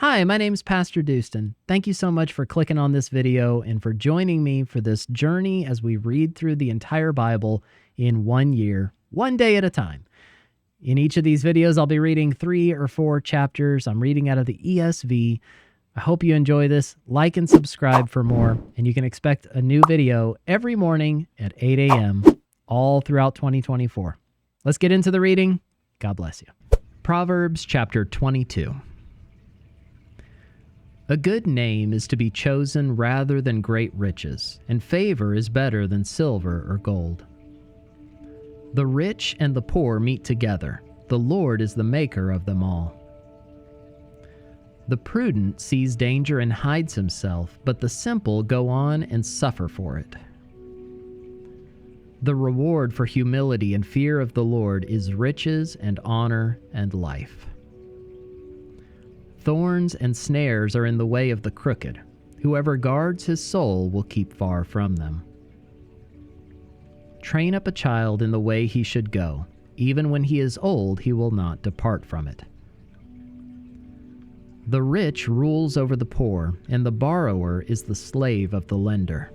Hi, my name is PastorDoostyn. Thank you so much for clicking on this video and for joining me for this journey as we read through the entire Bible in 1 year, one day at a time. In each of these videos, I'll be reading 3 or 4 chapters. I'm reading out of the ESV. I hope you enjoy this. Like and subscribe for more, and you can expect a new video every morning at 8 a.m. all throughout 2024. Let's get into the reading. God bless you. Proverbs chapter 22. A good name is to be chosen rather than great riches, and favor is better than silver or gold. The rich and the poor meet together. The Lord is the maker of them all. The prudent sees danger and hides himself, but the simple go on and suffer for it. The reward for humility and fear of the Lord is riches and honor and life. Thorns and snares are in the way of the crooked. Whoever guards his soul will keep far from them. Train up a child in the way he should go. Even when he is old, he will not depart from it. The rich rules over the poor, and the borrower is the slave of the lender.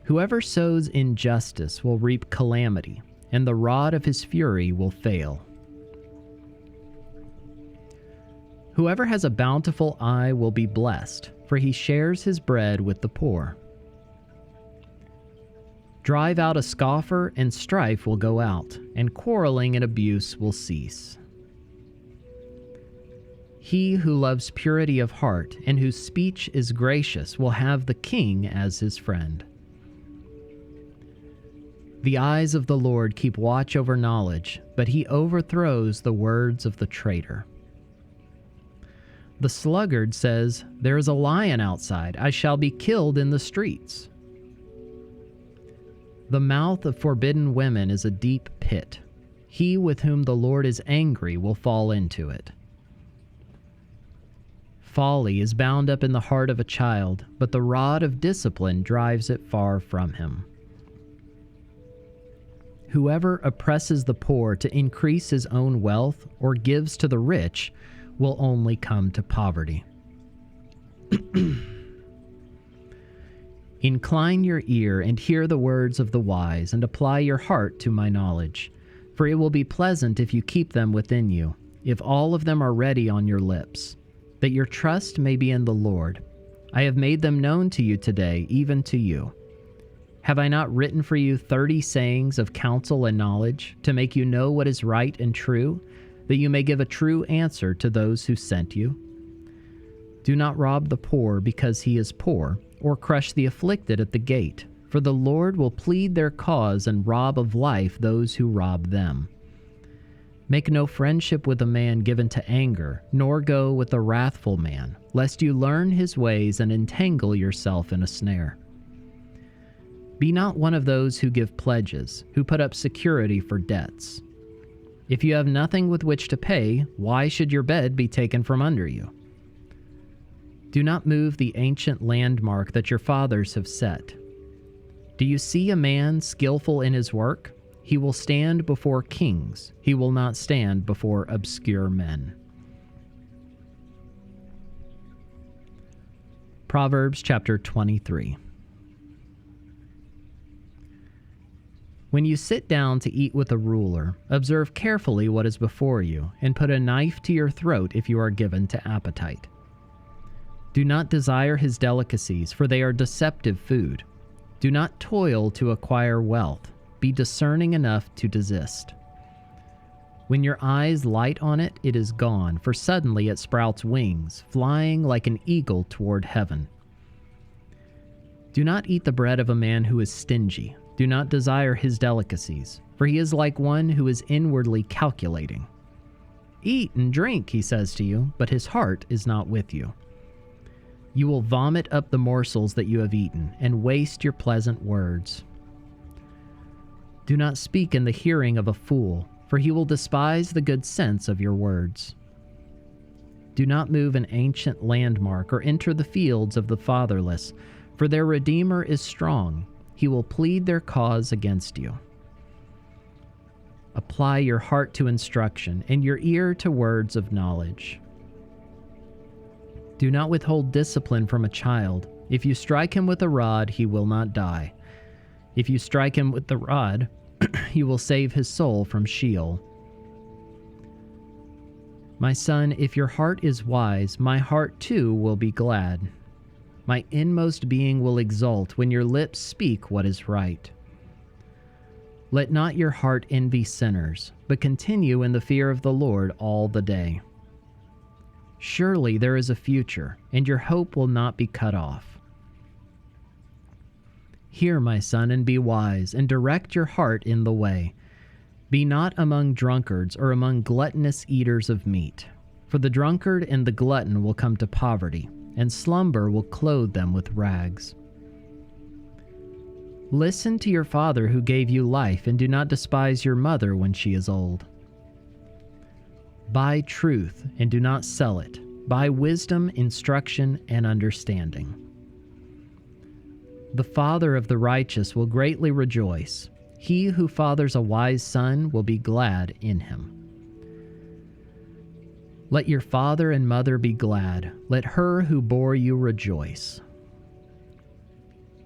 Whoever sows injustice will reap calamity, and the rod of his fury will fail. Whoever has a bountiful eye will be blessed, for he shares his bread with the poor. Drive out a scoffer, and strife will go out, and quarreling and abuse will cease. He who loves purity of heart and whose speech is gracious will have the king as his friend. The eyes of the Lord keep watch over knowledge, but he overthrows the words of the traitor. The sluggard says, "There is a lion outside. I shall be killed in the streets." The mouth of forbidden women is a deep pit. He with whom the Lord is angry will fall into it. Folly is bound up in the heart of a child, but the rod of discipline drives it far from him. Whoever oppresses the poor to increase his own wealth or gives to the rich will only come to poverty. Incline your ear and hear the words of the wise, and apply your heart to my knowledge. For it will be pleasant if you keep them within you, if all of them are ready on your lips, that your trust may be in the Lord. I have made them known to you today, even to you. Have I not written for you 30 sayings of counsel and knowledge, to make you know what is right and true, that you may give a true answer to those who sent you? Do not rob the poor because he is poor, or crush the afflicted at the gate, for the Lord will plead their cause and rob of life those who rob them. Make no friendship with a man given to anger, nor go with a wrathful man, lest you learn his ways and entangle yourself in a snare. Be not one of those who give pledges, who put up security for debts. If you have nothing with which to pay, why should your bed be taken from under you? Do not move the ancient landmark that your fathers have set. Do you see a man skillful in his work? He will stand before kings. He will not stand before obscure men. Proverbs chapter 23. When you sit down to eat with a ruler, observe carefully what is before you, and put a knife to your throat if you are given to appetite. Do not desire his delicacies, for they are deceptive food. Do not toil to acquire wealth. Be discerning enough to desist. When your eyes light on it, it is gone, for suddenly it sprouts wings, flying like an eagle toward heaven. Do not eat the bread of a man who is stingy. Do not desire his delicacies, for he is like one who is inwardly calculating. Eat and drink, he says to you, but his heart is not with you. You will vomit up the morsels that you have eaten, and waste your pleasant words. Do not speak in the hearing of a fool, for he will despise the good sense of your words. Do not move an ancient landmark or enter the fields of the fatherless, for their Redeemer is strong. He will plead their cause against you. Apply your heart to instruction and your ear to words of knowledge. Do not withhold discipline from a child. If you strike him with a rod, he will not die. If you strike him with the rod, you will save his soul from Sheol. My son, if your heart is wise, my heart too will be glad. My inmost being will exult when your lips speak what is right. Let not your heart envy sinners, but continue in the fear of the Lord all the day. Surely there is a future, and your hope will not be cut off. Hear, my son, and be wise, and direct your heart in the way. Be not among drunkards or among gluttonous eaters of meat, for the drunkard and the glutton will come to poverty, and slumber will clothe them with rags. Listen to your father who gave you life, and do not despise your mother when she is old. Buy truth, and do not sell it. Buy wisdom, instruction, and understanding. The father of the righteous will greatly rejoice. He who fathers a wise son will be glad in him. Let your father and mother be glad. Let her who bore you rejoice.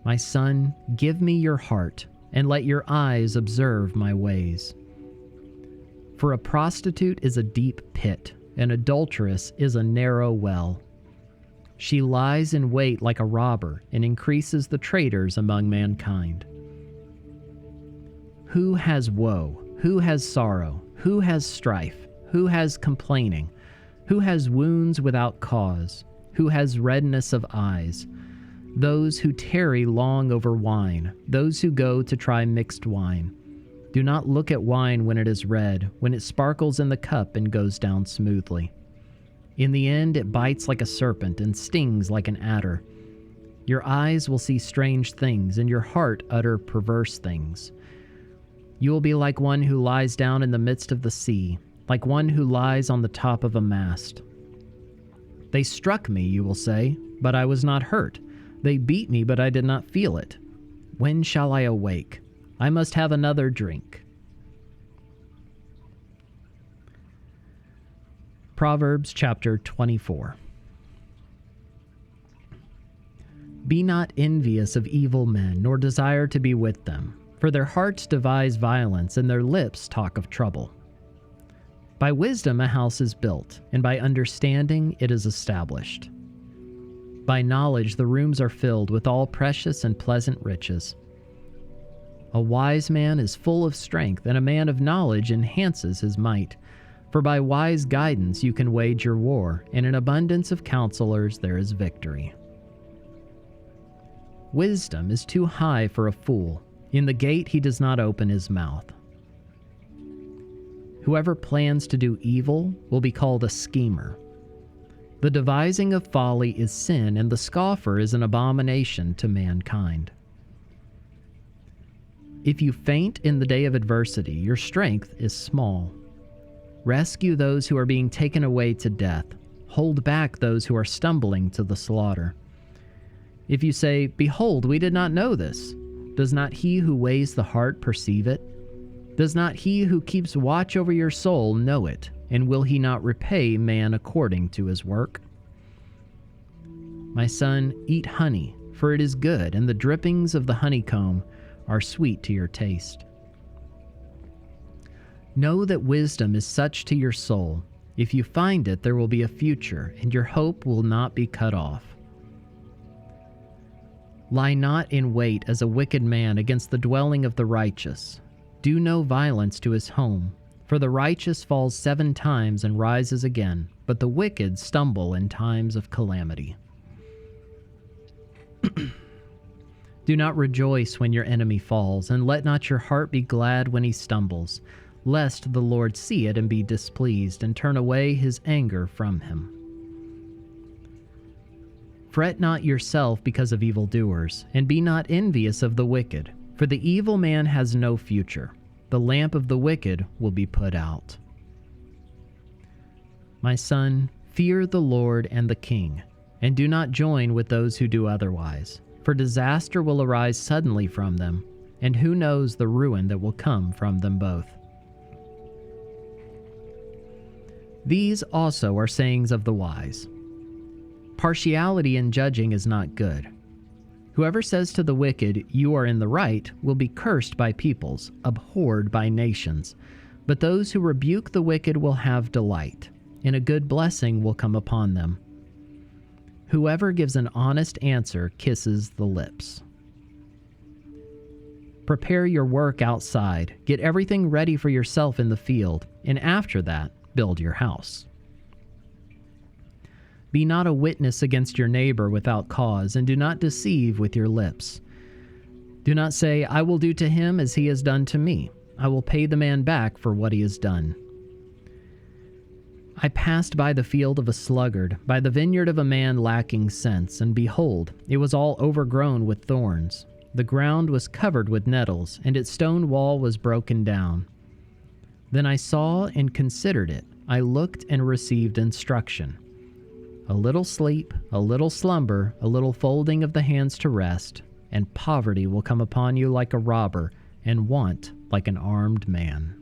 My son, give me your heart, and let your eyes observe my ways. For a prostitute is a deep pit, an adulteress is a narrow well. She lies in wait like a robber and increases the traitors among mankind. Who has woe? Who has sorrow? Who has strife? Who has complaining? Who has wounds without cause? Who has redness of eyes? Those who tarry long over wine, those who go to try mixed wine. Do not look at wine when it is red, when it sparkles in the cup and goes down smoothly. In the end it bites like a serpent and stings like an adder. Your eyes will see strange things, and your heart utter perverse things. You will be like one who lies down in the midst of the sea, like one who lies on the top of a mast. They struck me, you will say, but I was not hurt. They beat me, but I did not feel it. When shall I awake? I must have another drink. Proverbs chapter 24. Be not envious of evil men, nor desire to be with them, for their hearts devise violence, and their lips talk of trouble. By wisdom a house is built, and by understanding it is established. By knowledge the rooms are filled with all precious and pleasant riches. A wise man is full of strength, and a man of knowledge enhances his might. For by wise guidance you can wage your war, and in abundance of counselors there is victory. Wisdom is too high for a fool. In the gate he does not open his mouth. Whoever plans to do evil will be called a schemer. The devising of folly is sin, and the scoffer is an abomination to mankind. If you faint in the day of adversity, your strength is small. Rescue those who are being taken away to death. Hold back those who are stumbling to the slaughter. If you say, "Behold, we did not know this," does not he who weighs the heart perceive it? Does not he who keeps watch over your soul know it? And will he not repay man according to his work? My son, eat honey, for it is good, and the drippings of the honeycomb are sweet to your taste. Know that wisdom is such to your soul. If you find it, there will be a future, and your hope will not be cut off. Lie not in wait as a wicked man against the dwelling of the righteous. Do no violence to his home, for the righteous falls 7 times and rises again, but the wicked stumble in times of calamity. Do not rejoice when your enemy falls, and let not your heart be glad when he stumbles, lest the Lord see it and be displeased, and turn away his anger from him. Fret not yourself because of evildoers, and be not envious of the wicked, for the evil man has no future. The lamp of the wicked will be put out. My son, fear the Lord and the king, and do not join with those who do otherwise, for disaster will arise suddenly from them, and who knows the ruin that will come from them both. These also are sayings of the wise. Partiality in judging is not good. Whoever says to the wicked, "You are in the right," will be cursed by peoples, abhorred by nations. But those who rebuke the wicked will have delight, and a good blessing will come upon them. Whoever gives an honest answer kisses the lips. Prepare your work outside, get everything ready for yourself in the field, and after that, build your house. Be not a witness against your neighbor without cause, and do not deceive with your lips. Do not say, "I will do to him as he has done to me. I will pay the man back for what he has done." I passed by the field of a sluggard, by the vineyard of a man lacking sense, and behold, it was all overgrown with thorns. The ground was covered with nettles, and its stone wall was broken down. Then I saw and considered it. I looked and received instruction. A little sleep, a little slumber, a little folding of the hands to rest, and poverty will come upon you like a robber, and want like an armed man.